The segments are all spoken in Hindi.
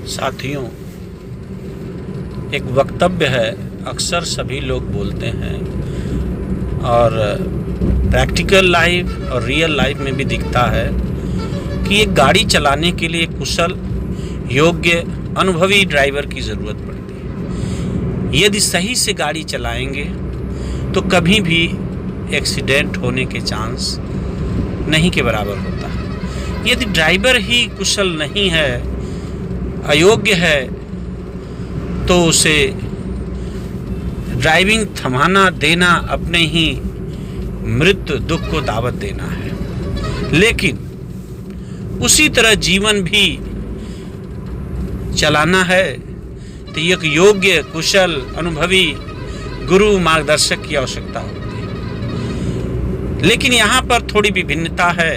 साथियों, एक वक्तव्य है, अक्सर सभी लोग बोलते हैं और प्रैक्टिकल लाइफ और रियल लाइफ में भी दिखता है कि एक गाड़ी चलाने के लिए कुशल, योग्य, अनुभवी ड्राइवर की ज़रूरत पड़ती है। यदि सही से गाड़ी चलाएंगे तो कभी भी एक्सीडेंट होने के चांस नहीं के बराबर होता है। यदि ड्राइवर ही कुशल नहीं है, अयोग्य है, तो उसे ड्राइविंग थमाना देना अपने ही मृत्यु दुख को दावत देना है। लेकिन उसी तरह जीवन भी चलाना है तो एक योग्य, कुशल, अनुभवी गुरु, मार्गदर्शक की आवश्यकता होती है। लेकिन यहाँ पर थोड़ी विभिन्नता है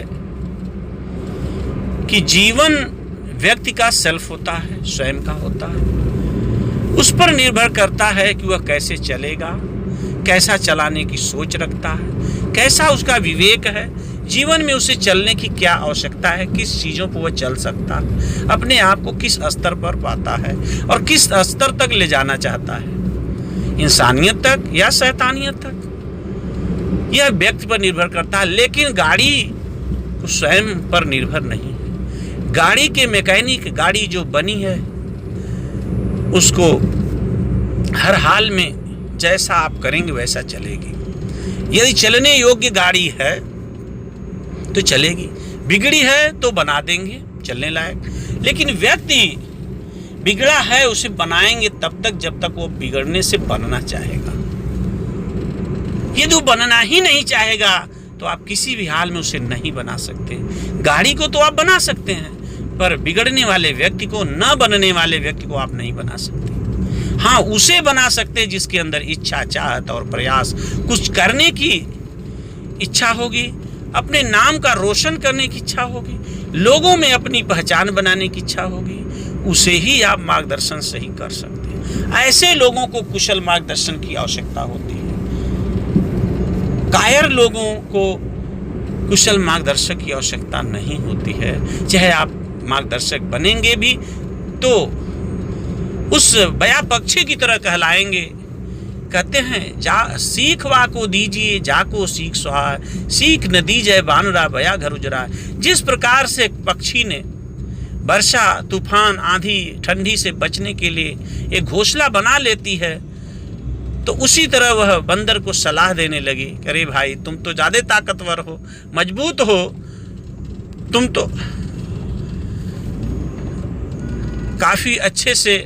कि जीवन व्यक्ति का सेल्फ होता है, स्वयं का होता है। उस पर निर्भर करता है कि वह कैसे चलेगा, कैसा चलाने की सोच रखता है, कैसा उसका विवेक है, जीवन में उसे चलने की क्या आवश्यकता है, किस चीज़ों पर वह चल सकता है, अपने आप को किस स्तर पर पाता है और किस स्तर तक ले जाना चाहता है, इंसानियत तक या शैतानियत तक। यह व्यक्ति पर निर्भर करता है। लेकिन गाड़ी स्वयं पर निर्भर नहीं है। गाड़ी के मैकेनिक, गाड़ी जो बनी है उसको हर हाल में जैसा आप करेंगे वैसा चलेगी। यदि चलने योग्य गाड़ी है तो चलेगी, बिगड़ी है तो बना देंगे चलने लायक। लेकिन व्यक्ति बिगड़ा है, उसे बनाएंगे तब तक जब तक वो बिगड़ने से बनना चाहेगा। यदि वो बनना ही नहीं चाहेगा तो आप किसी भी हाल में उसे नहीं बना सकते। गाड़ी को तो आप बना सकते हैं, पर बिगड़ने वाले व्यक्ति को, न बनने वाले व्यक्ति को आप नहीं बना सकते। हाँ, उसे बना सकते हैं जिसके अंदर इच्छा, चाहत और प्रयास, कुछ करने की इच्छा होगी, अपने नाम का रोशन करने की इच्छा होगी, लोगों में अपनी पहचान बनाने की इच्छा होगी, उसे ही आप मार्गदर्शन सही कर सकते हैं। ऐसे लोगों को कुशल मार्गदर्शन की आवश्यकता होती है। कायर लोगों को कुशल मार्गदर्शक की आवश्यकता नहीं होती है। चाहे आप मार्गदर्शक बनेंगे भी तो उस बया पक्षी की तरह कहलाएंगे। कहते हैं, जा सीखवा को दीजिए, जाको सीख सुहाय, सीख न दीजिए बानुरा बया घर उजरा। जिस प्रकार से पक्षी ने वर्षा, तूफान, आंधी, ठंडी से बचने के लिए एक घोंसला बना लेती है, तो उसी तरह वह बंदर को सलाह देने लगी, अरे भाई तुम तो ज़्यादा ताकतवर हो, मजबूत हो, तुम तो काफ़ी अच्छे से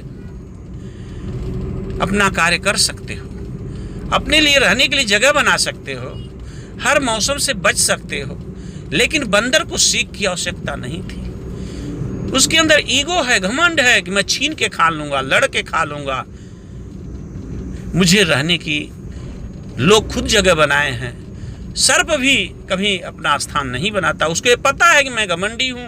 अपना कार्य कर सकते हो, अपने लिए रहने के लिए जगह बना सकते हो, हर मौसम से बच सकते हो। लेकिन बंदर को सीख की आवश्यकता नहीं थी। उसके अंदर ईगो है, घमंड है कि मैं छीन के खा लूँगा, लड़ के खा लूँगा, मुझे रहने की लोग खुद जगह बनाए हैं। सर्प भी कभी अपना स्थान नहीं बनाता। उसको पता है कि मैं घमंडी हूँ,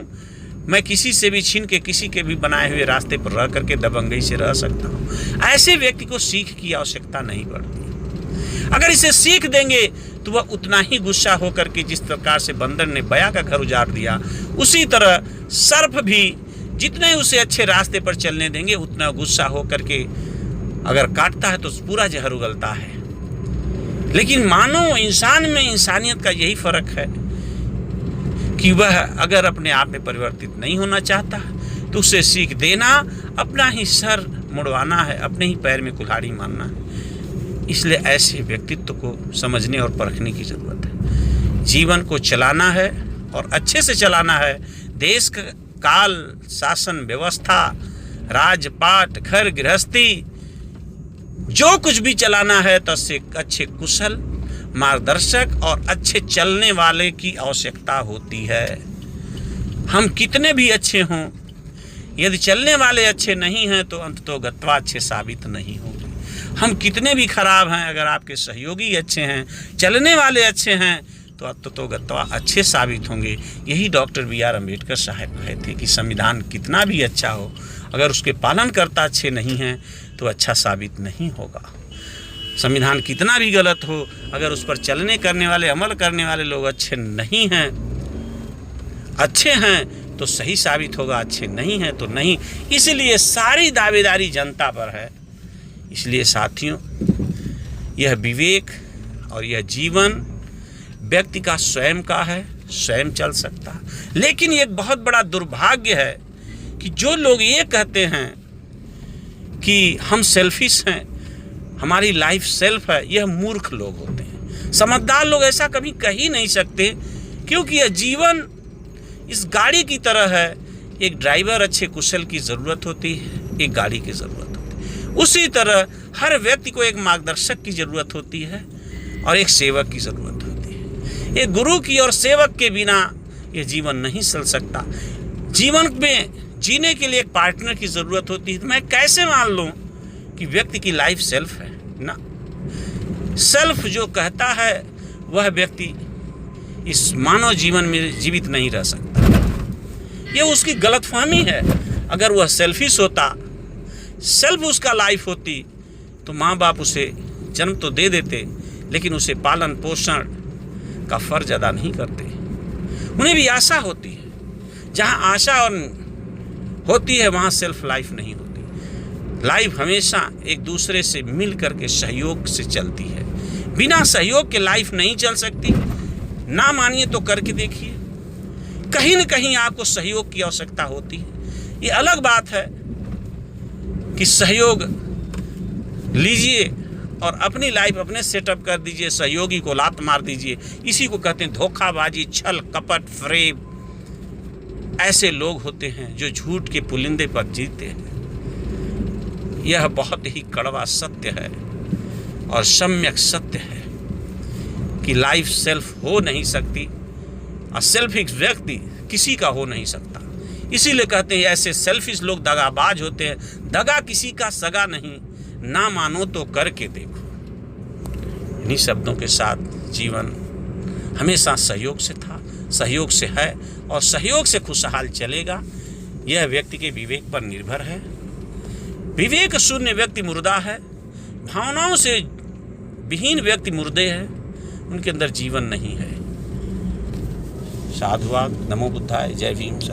मैं किसी से भी छीन के, किसी के भी बनाए हुए रास्ते पर रह करके दबंगई से रह सकता हूँ। ऐसे व्यक्ति को सीख की आवश्यकता नहीं पड़ती। अगर इसे सीख देंगे तो वह उतना ही गुस्सा होकर के, जिस प्रकार से बंदर ने बया का घर उजाड़ दिया, उसी तरह सर्प भी जितने उसे अच्छे रास्ते पर चलने देंगे उतना गुस्सा होकर के अगर काटता है तो पूरा जहर उगलता है। लेकिन मानो इंसान में इंसानियत का यही फर्क है कि वह अगर अपने आप में परिवर्तित नहीं होना चाहता तो उसे सीख देना, अपना ही सर मुड़वाना है, अपने ही पैर में कुल्हाड़ी मारना है। इसलिए ऐसे व्यक्तित्व को समझने और परखने की ज़रूरत है। जीवन को चलाना है और अच्छे से चलाना है। देश का काल, शासन व्यवस्था, राजपाट, घर गृहस्थी, जो कुछ भी चलाना है तो उससे अच्छे कुशल मार्गदर्शक और अच्छे चलने वाले की आवश्यकता होती है। हम कितने भी अच्छे हों, यदि चलने वाले अच्छे नहीं हैं तो अंततः गत्वा अच्छे साबित नहीं होंगे। हम कितने भी खराब हैं, अगर आपके सहयोगी अच्छे हैं, चलने वाले अच्छे हैं, तो अंततः गत्वा अच्छे साबित होंगे। यही डॉक्टर बी आर अम्बेडकर साहब कहे थे कि संविधान कितना भी अच्छा हो, अगर उसके पालनकर्ता अच्छे नहीं हैं तो अच्छा साबित नहीं होगा। संविधान कितना भी गलत हो, अगर उस पर चलने करने वाले, अमल करने वाले लोग अच्छे नहीं हैं, अच्छे हैं तो सही साबित होगा, अच्छे नहीं है तो नहीं। इसलिए सारी दावेदारी जनता पर है। इसलिए साथियों, यह विवेक और यह जीवन व्यक्ति का स्वयं का है, स्वयं चल सकता है। लेकिन एक बहुत बड़ा दुर्भाग्य है कि जो लोग ये कहते हैं कि हम सेल्फिश हैं, हमारी लाइफ सेल्फ है, यह मूर्ख लोग होते हैं। समझदार लोग ऐसा कभी कह ही नहीं सकते, क्योंकि यह जीवन इस गाड़ी की तरह है। एक ड्राइवर अच्छे कुशल की ज़रूरत होती है, एक गाड़ी की ज़रूरत होती है। उसी तरह हर व्यक्ति को एक मार्गदर्शक की ज़रूरत होती है और एक सेवक की ज़रूरत होती है। एक गुरु की और सेवक के बिना यह जीवन नहीं चल सकता। जीवन में जीने के लिए एक पार्टनर की ज़रूरत होती है। तो मैं कैसे मान लूँ कि व्यक्ति की लाइफ सेल्फ है ना? सेल्फ जो कहता है वह व्यक्ति इस मानव जीवन में जीवित नहीं रह सकता। यह उसकी गलतफहमी है। अगर वह सेल्फिश होता, सेल्फ उसका लाइफ होती, तो माँ बाप उसे जन्म तो दे देते, लेकिन उसे पालन पोषण का फर्ज अदा नहीं करते। उन्हें भी आशा होती है। जहाँ आशा और होती है वहाँ सेल्फ लाइफ नहीं होती। लाइफ हमेशा एक दूसरे से मिल करके सहयोग से चलती है। बिना सहयोग के लाइफ नहीं चल सकती। ना मानिए तो करके देखिए, कहीं न कहीं आपको सहयोग की आवश्यकता होती है। ये अलग बात है कि सहयोग लीजिए और अपनी लाइफ अपने सेटअप कर दीजिए, सहयोगी को लात मार दीजिए। इसी को कहते हैं धोखाबाजी, छल कपट, फ्रेब। ऐसे लोग होते हैं जो झूठ के पुलिंदे पर जीते हैं। यह बहुत ही कड़वा सत्य है और सम्यक सत्य है कि लाइफ सेल्फ हो नहीं सकती और सेल्फिश व्यक्ति किसी का हो नहीं सकता। इसीलिए कहते हैं ऐसे सेल्फिश लोग दगाबाज होते हैं। दगा किसी का सगा नहीं, ना मानो तो करके देखो। इन्हीं शब्दों के साथ जीवन हमेशा सहयोग से था, सहयोग से है और सहयोग से खुशहाल चलेगा। यह व्यक्ति के विवेक पर निर्भर है। विवेक शून्य व्यक्ति मुर्दा है। भावनाओं से विहीन व्यक्ति मुर्दे हैं, उनके अंदर जीवन नहीं है। साधुवाद। नमो बुद्धाय। जय भीम।